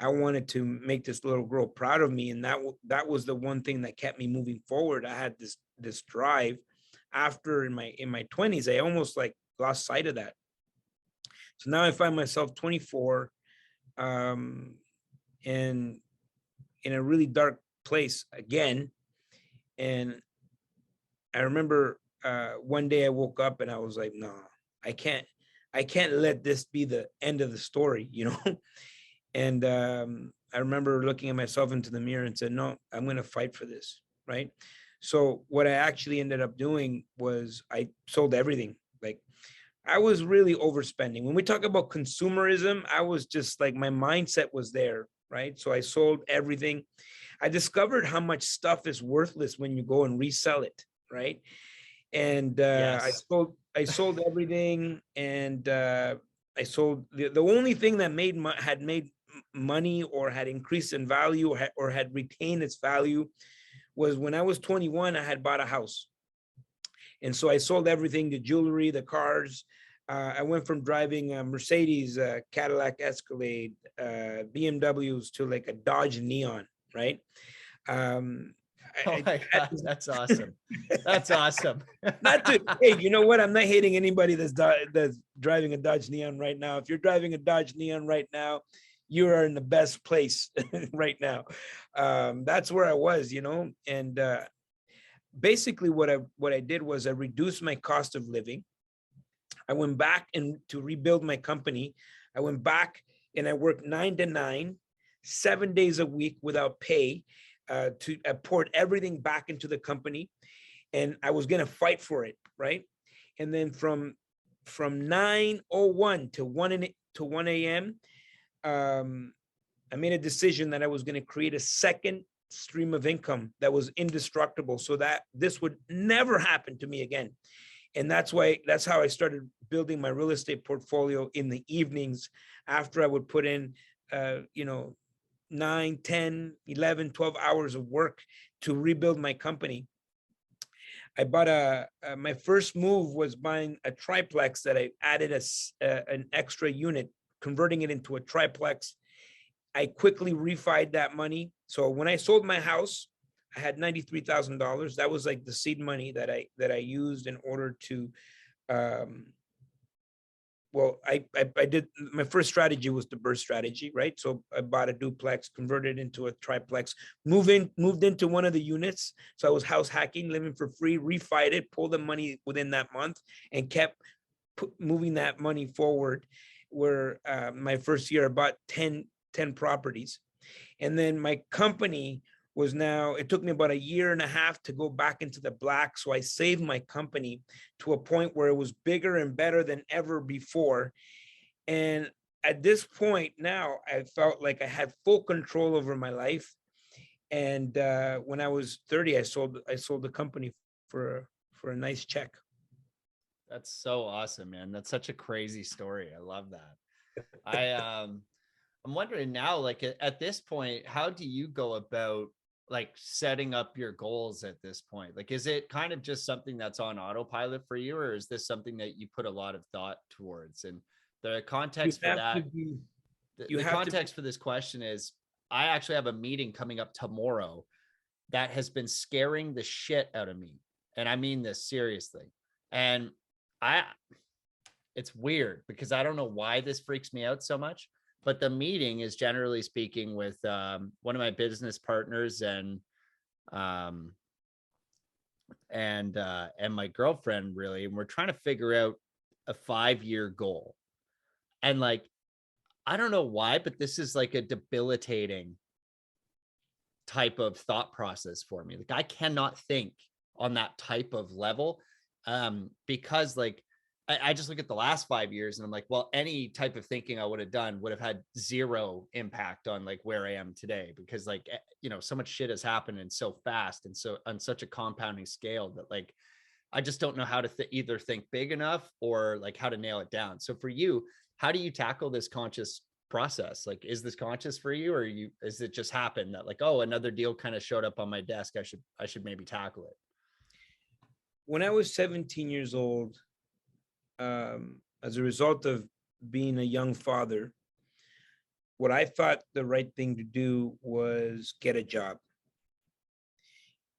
I wanted to make this little girl proud of me, and that was the one thing that kept me moving forward. I had this drive. After in my 20s, I almost like lost sight of that. So now I find myself 24, and in a really dark place again. And I remember one day I woke up and I was like, no, I can't let this be the end of the story, And I remember looking at myself into the mirror and said, no, I'm going to fight for this, right? So what I actually ended up doing was I sold everything. Like, I was really overspending. When we talk about consumerism, I was just like, my mindset was there, right? So I sold everything. I discovered how much stuff is worthless when you go and resell it, right? And Yes. I sold everything, and I sold the only thing that had made money or had increased in value or had retained its value was when I was 21. I had bought a house, and so I sold everything: the jewelry, the cars. I went from driving a Mercedes, Cadillac Escalade, BMWs, to like a Dodge Neon, right? Oh my God, that's awesome. That's awesome. Not to, hey, you know what? I'm not hating anybody that's driving a Dodge Neon right now. If you're driving a Dodge Neon right now, you are in the best place right now. That's where I was, and basically what I did was I reduced my cost of living. I went back and to rebuild my company. I went back and I worked 9 to 9, 7 days a week without pay. I poured everything back into the company, and I was going to fight for it, right? And then from 9:01 to 1 a.m., I made a decision that I was going to create a second stream of income that was indestructible, so that this would never happen to me again. And that's how I started building my real estate portfolio in the evenings, after I would put in, 9, 10, 11, 12 hours of work to rebuild my company. I bought my first move was buying a triplex that I added an extra unit, converting it into a triplex. I quickly refied that money. So when I sold my house, I had $93,000. That was like the seed money that I used in order to, I did, my first strategy was the burst strategy, right? So I bought a duplex, converted into a triplex, moved into one of the units. So I was house hacking, living for free, refied it, pulled the money within that month, and kept moving that money forward. Where my first year, I bought 10 properties. And then my company was now, it took me about a year and a half to go back into the black. So I saved my company to a point where it was bigger and better than ever before. And at this point now, I felt like I had full control over my life. And when I was 30, I sold the company for a nice check. That's so awesome, man. That's such a crazy story. I love that. I'm wondering now, like at this point, how do you go about like setting up your goals at this point? Like, is it kind of just something that's on autopilot for you, or is this something that you put a lot of thought towards? And the context for that, the context for this question is, I actually have a meeting coming up tomorrow that has been scaring the shit out of me. And I mean this seriously. And it's weird because I don't know why this freaks me out so much. But the meeting is, generally speaking, with one of my business partners and my girlfriend, really, and we're trying to figure out a 5-year goal. And like, I don't know why, but this is like a debilitating type of thought process for me. Like, I cannot think on that type of level, because like, I just look at the last 5 years and I'm like, well, any type of thinking I would have done would have had zero impact on like where I am today, because like, so much shit has happened and so fast and so on such a compounding scale that like, I just don't know how to either think big enough or like how to nail it down. So for you, how do you tackle this conscious process? Like, is this conscious for you, or is it just happen that like, oh, another deal kind of showed up on my desk, I should maybe tackle it? When I was 17 years old, as a result of being a young father, what I thought the right thing to do was get a job.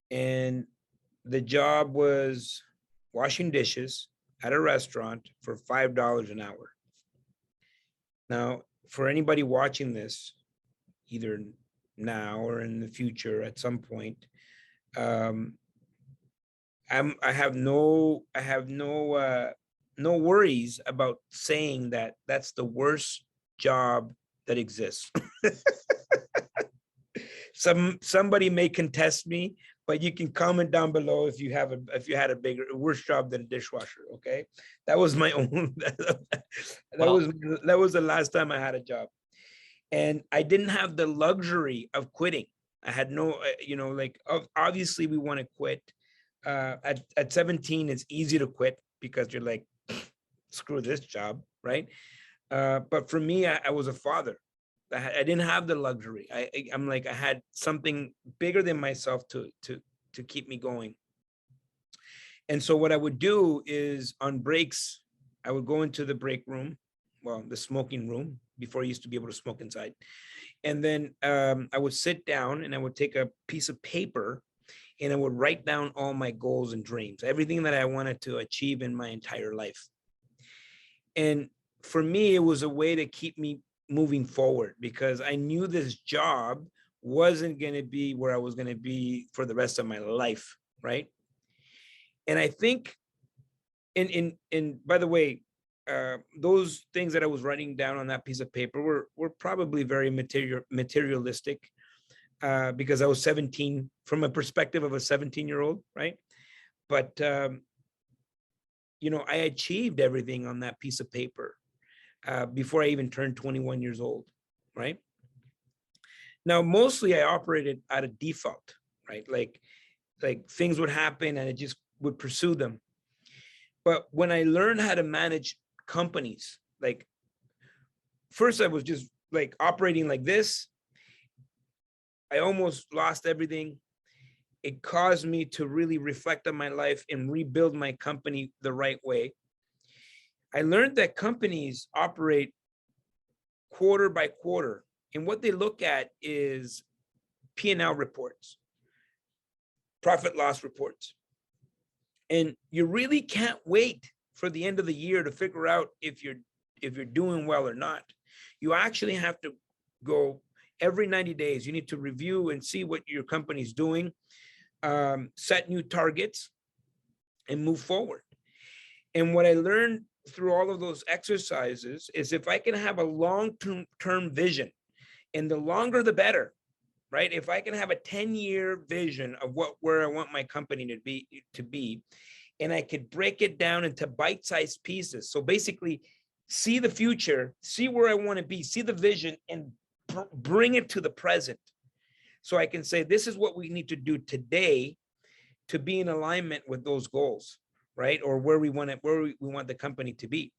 And the job was washing dishes at a restaurant for $5 an hour. Now, for anybody watching this, either now or in the future at some point, I have no worries about saying that that's the worst job that exists. Somebody may contest me, but you can comment down below if you had a worse job than a dishwasher. Okay, that was my own. That was the last time I had a job, and I didn't have the luxury of quitting. I had no, like obviously we want to quit. At 17, it's easy to quit because you're like, screw this job, right? But for me, I was a father. I didn't have the luxury. I'm like, I had something bigger than myself to keep me going. And so what I would do is on breaks, I would go into the break room, well, the smoking room, before I used to be able to smoke inside. And then I would sit down and I would take a piece of paper and I would write down all my goals and dreams, everything that I wanted to achieve in my entire life. And for me, it was a way to keep me moving forward, because I knew this job wasn't going to be where I was going to be for the rest of my life, right? And I think, in by the way, those things that I was writing down on that piece of paper were probably very materialistic, because I was 17, from a perspective of a 17-year-old, right? But I achieved everything on that piece of paper before I even turned 21 years old, right? Now, mostly I operated out of default, right? Like things would happen and I just would pursue them. But when I learned how to manage companies, like first I was just like operating like this. I almost lost everything. It caused me to really reflect on my life and rebuild my company the right way. I learned that companies operate quarter by quarter, and what they look at is P&L reports, profit loss reports. And you really can't wait for the end of the year to figure out if you're doing well or not. You actually have to go every 90 days. You need to review and see what your company's doing, set new targets, and move forward. And what I learned through all of those exercises is if I can have a long-term vision, and the longer the better, right? If I can have a 10-year vision of where I want my company to be, and I could break it down into bite-sized pieces. So basically, see the future, see where I want to be, see the vision, and bring it to the present. So I can say, this is what we need to do today to be in alignment with those goals, right? Or where we want the company to be.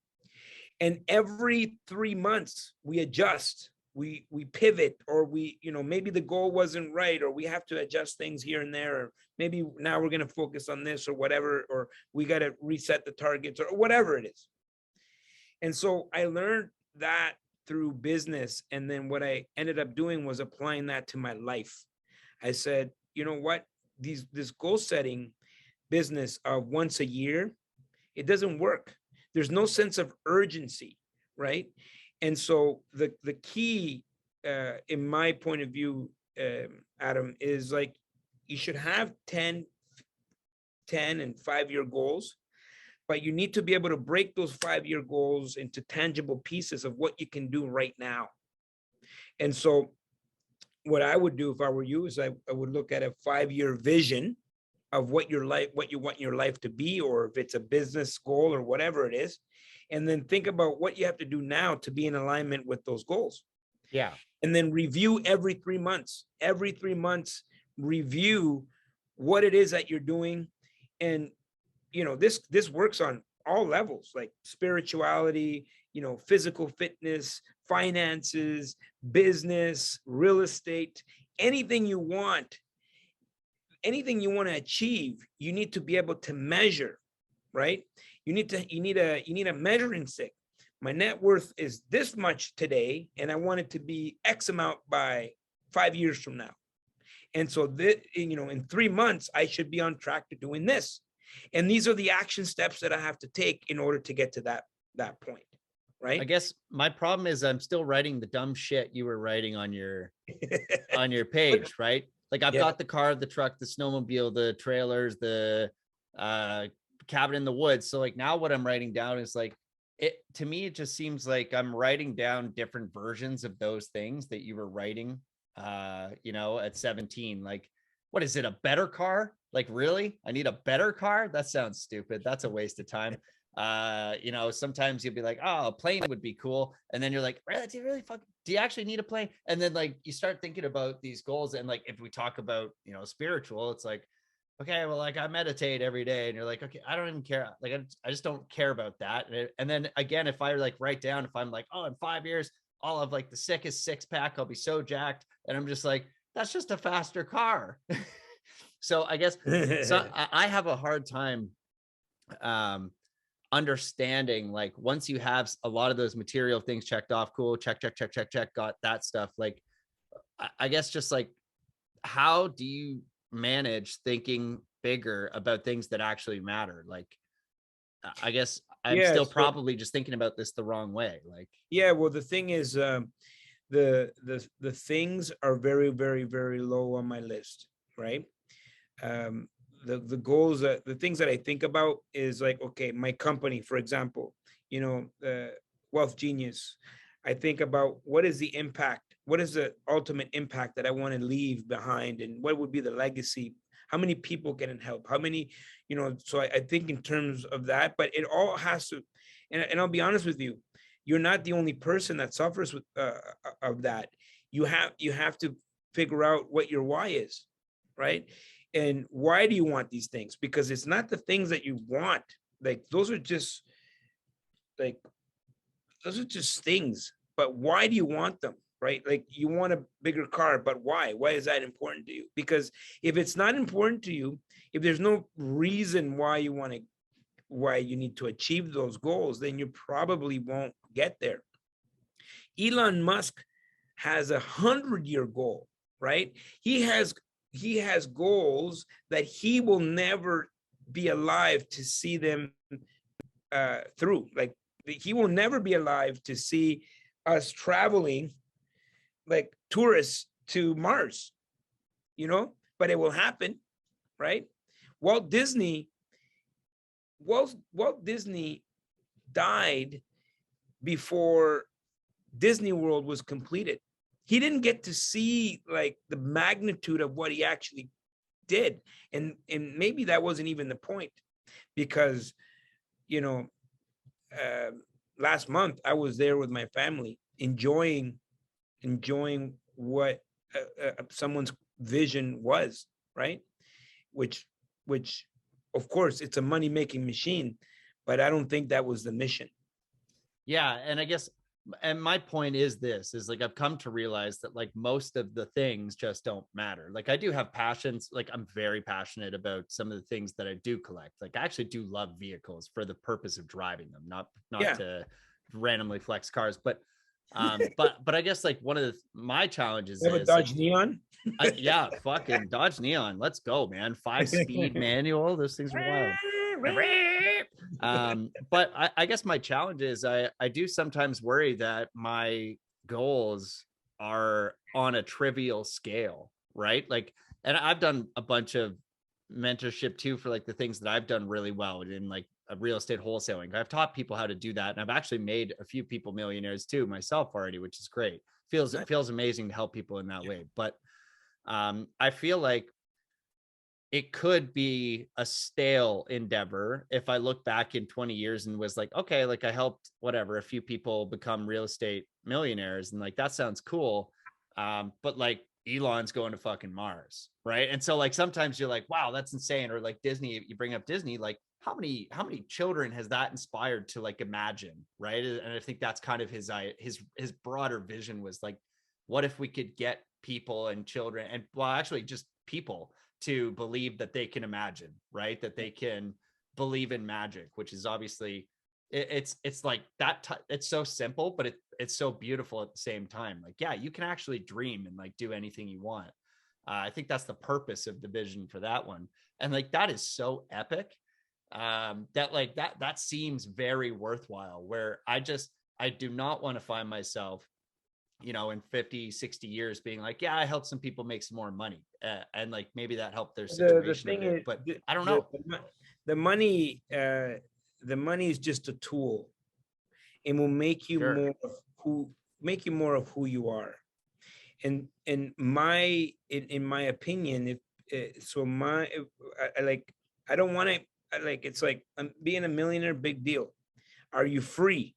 And every 3 months we adjust, we pivot, or maybe the goal wasn't right, or we have to adjust things here and there, or maybe now we're going to focus on this or whatever, or we got to reset the targets or whatever it is. And so I learned that through business. And then what I ended up doing was applying that to my life. I said, you know what, this goal setting business of once a year, it doesn't work. There's no sense of urgency, right? And so the key, in my point of view, Adam, is like you should have 10 and 5-year goals, but you need to be able to break those 5-year goals into tangible pieces of what you can do right now. And so what I would do if I were you is I would look at a 5-year vision of what you want your life to be, or if it's a business goal or whatever it is, and then think about what you have to do now to be in alignment with those goals. Yeah. And then review every 3 months. Every 3 months, review what it is that you're doing. And this works on all levels, like spirituality, physical fitness, finances, business, real estate, anything you want to achieve, you need to be able to measure, right? You need a measuring stick. My net worth is this much today, and I want it to be X amount by 5 years from now. And so in 3 months, I should be on track to doing this. And these are the action steps that I have to take in order to get to that point, right? I guess my problem is I'm still writing the dumb shit you were writing on your page, right? Like I've got the car, the truck, the snowmobile, the trailers, the cabin in the woods. So like now what I'm writing down is like, to me, it just seems like I'm writing down different versions of those things that you were writing, at 17. Like, what is it? A better car? Like, really? I need a better car? That sounds stupid. That's a waste of time. Sometimes you'll be like, oh, a plane would be cool. And then you're like, do you actually need a plane? And then like, you start thinking about these goals. And like, if we talk about, spiritual, it's like, okay, well, like I meditate every day, and you're like, okay, I don't even care. Like, I just don't care about that. And then again, if I like write down, if I'm like, oh, in 5 years, I'll have like the sickest 6-pack, I'll be so jacked. And I'm just like, that's just a faster car. So I guess, I have a hard time, understanding, like, once you have a lot of those material things checked off, cool, check, got that stuff. Like, I guess just like, how do you manage thinking bigger about things that actually matter? Like, I guess I'm still probably just thinking about this the wrong way. Like, well, the thing is, the things are very, very, very low on my list, right? The goals, the things that I think about is like, okay, my company, for example, Wealth Genius. I think about what is the impact, what is the ultimate impact that I want to leave behind, and what would be the legacy? How many people can it help? How many, so I think in terms of that, but it all has to, and I'll be honest with you, you're not the only person that suffers with of that. You have to figure out what your why is, right? And why do you want these things? Because it's not the things that you want. Like those are just things. But why do you want them? Right? Like you want a bigger car, but why? Why is that important to you? Because if it's not important to you, if there's no reason why you need to achieve those goals, then you probably won't get there. Elon Musk has 100-year goal, right? He has goals that he will never be alive to see them through. Like he will never be alive to see us traveling like tourists to Mars, but it will happen, right? Walt Disney died before Disney World was completed. He didn't get to see like the magnitude of what he actually did. And maybe that wasn't even the point, because, last month I was there with my family, enjoying what someone's vision was, right? Which of course it's a money-making machine, but I don't think that was the mission. Yeah. And I guess, and my point is like, I've come to realize that like most of the things just don't matter. Like I do have passions. Like I'm very passionate about some of the things that I do collect. Like I actually do love vehicles for the purpose of driving them, not to randomly flex cars, but I guess like one of my challenges is a Dodge Neon. Yeah, fucking Dodge Neon. Let's go, man. 5-speed manual. Those things are wild. But I guess my challenge is I do sometimes worry that my goals are on a trivial scale, right? Like, and I've done a bunch of mentorship too for like the things that I've done really well in like a real estate wholesaling. I've taught people how to do that, and I've actually made a few people millionaires too myself already, which is great. It feels amazing to help people in that way. But I feel like it could be a stale endeavor if I look back in 20 years and was like, okay, like I helped a few people become real estate millionaires, and like that sounds cool. But like Elon's going to fucking Mars, right? And so like sometimes you're like, wow, that's insane. Or like Disney, you bring up Disney, like how many children has that inspired to like imagine, right? And I think that's kind of his broader vision was like, what if we could get people and children, and well, actually just people, to believe that they can imagine, right? That they can believe in magic, which is obviously it's like that. It's so simple, but it's so beautiful at the same time. Like, yeah, you can actually dream and like do anything you want. I think that's the purpose of the vision for that one. And like, that is so epic that like that seems very worthwhile, where I do not want to find myself, in 50, 60 years being like, yeah, I helped some people make some more money. And like, maybe that helped their situation a bit, but I don't know. The money is just a tool. It will make you more of who you are. And in my opinion, I don't want to, like, it's like being a millionaire, big deal. Are you free?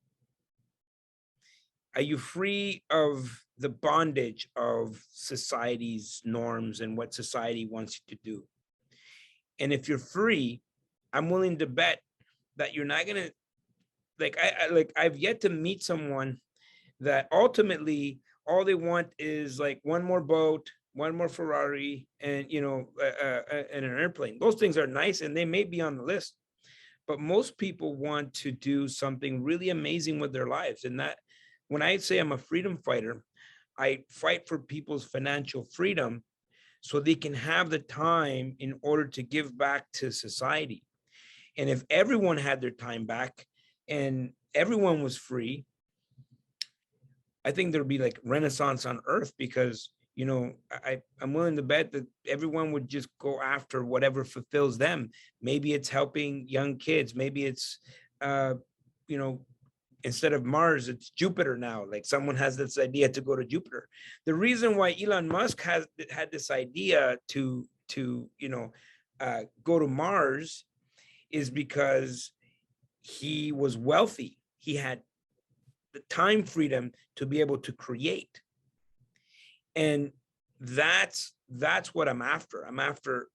Are you free of the bondage of society's norms and what society wants you to do? And if you're free, I'm willing to bet that you're not gonna, I've yet to meet someone that ultimately all they want is like one more boat, one more Ferrari, and and an airplane. Those things are nice and they may be on the list, but most people want to do something really amazing with their lives. And that, when I say I'm a freedom fighter, I fight for people's financial freedom so they can have the time in order to give back to society. And if everyone had their time back and everyone was free, I think there'd be like Renaissance on earth, because, I'm willing to bet that everyone would just go after whatever fulfills them. Maybe it's helping young kids. Maybe it's, instead of Mars, it's Jupiter now. Like someone has this idea to go to Jupiter. The reason why Elon Musk had this idea to go to Mars is because he was wealthy. He had the time freedom to be able to create. And that's what I'm after. I'm after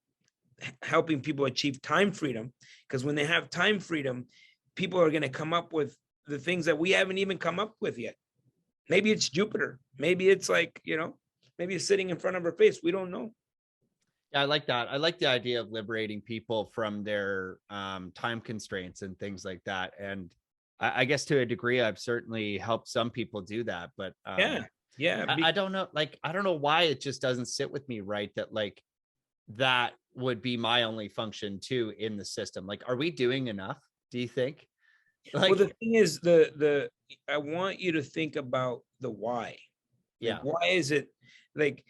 helping people achieve time freedom, because when they have time freedom, people are going to come up with the things that we haven't even come up with yet. Maybe it's Jupiter. Maybe it's like, maybe it's sitting in front of our face. We don't know. Yeah, I like that. I like the idea of liberating people from their time constraints and things like that. And I guess to a degree, I've certainly helped some people do that. But yeah. I don't know. Like, I don't know why it just doesn't sit with me right that like that would be my only function too in the system. Like, are we doing enough? Do you think? Like, well, the thing is, I want you to think about the why. Yeah. Like, why is it like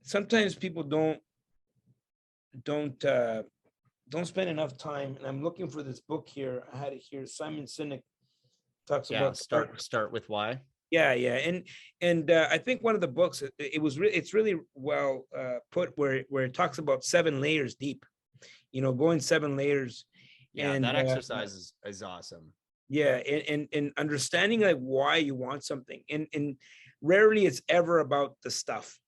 sometimes people don't spend enough time. And I'm looking for this book here. I had it here. Simon Sinek talks about start with why. Yeah. And I think one of the books, it's really well put, where it talks about 7 layers deep, going 7 layers. Yeah, and that exercise is awesome. Yeah, and understanding like why you want something, and rarely it's ever about the stuff.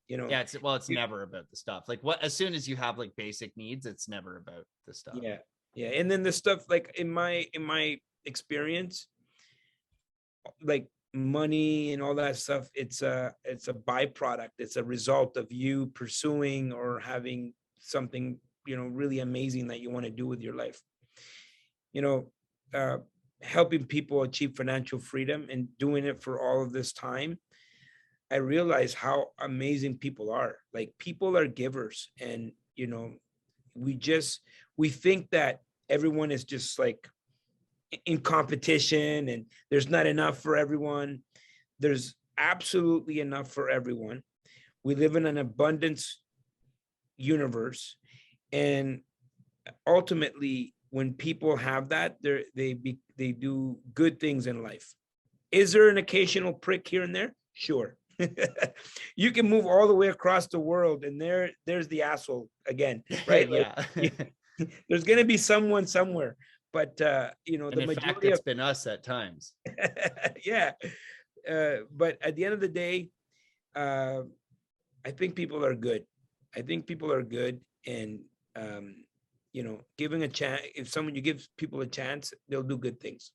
Yeah, it's never about the stuff. Like, as soon as you have like basic needs, it's never about the stuff. Yeah, and then the stuff, like in my experience, like money and all that stuff, it's a byproduct. It's a result of you pursuing or having something really amazing that you want to do with your life. Helping people achieve financial freedom and doing it for all of this time, I realize how amazing people are. Like, people are givers, and we think that everyone is just like in competition and there's not enough for everyone. There's absolutely enough for everyone. We live in an abundance universe, and ultimately, when people have that, they do good things in life. Is there an occasional prick here and there? Sure. You can move all the way across the world, and there's the asshole again, right? Yeah. There's going to be someone somewhere, but the majority it's been us at times. Yeah. But at the end of the day, I think people are good. And giving a chance, if you give people a chance, they'll do good things.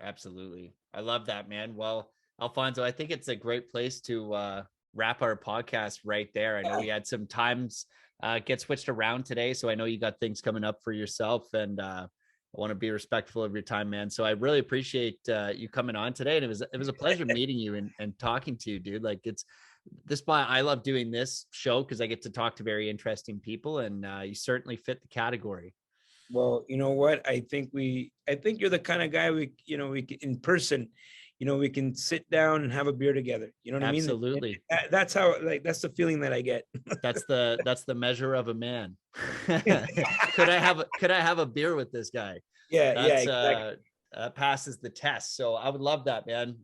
Absolutely. I love that, man. Well, Alfonso, I think it's a great place to wrap our podcast right there. I know we had some times get switched around today, so I know you got things coming up for yourself, and I want to be respectful of your time, man. So I really appreciate you coming on today, and it was a pleasure meeting you and talking to you, dude. Like, this why I love doing this show, because I get to talk to very interesting people, and you certainly fit the category. Well, you know what? I think you're the kind of guy we in person, we can sit down and have a beer together. You know what Absolutely. I mean? That's how, that's the feeling that I get. That's the measure of a man. Could I have a beer with this guy? Yeah, exactly. Passes the test. So I would love that, man.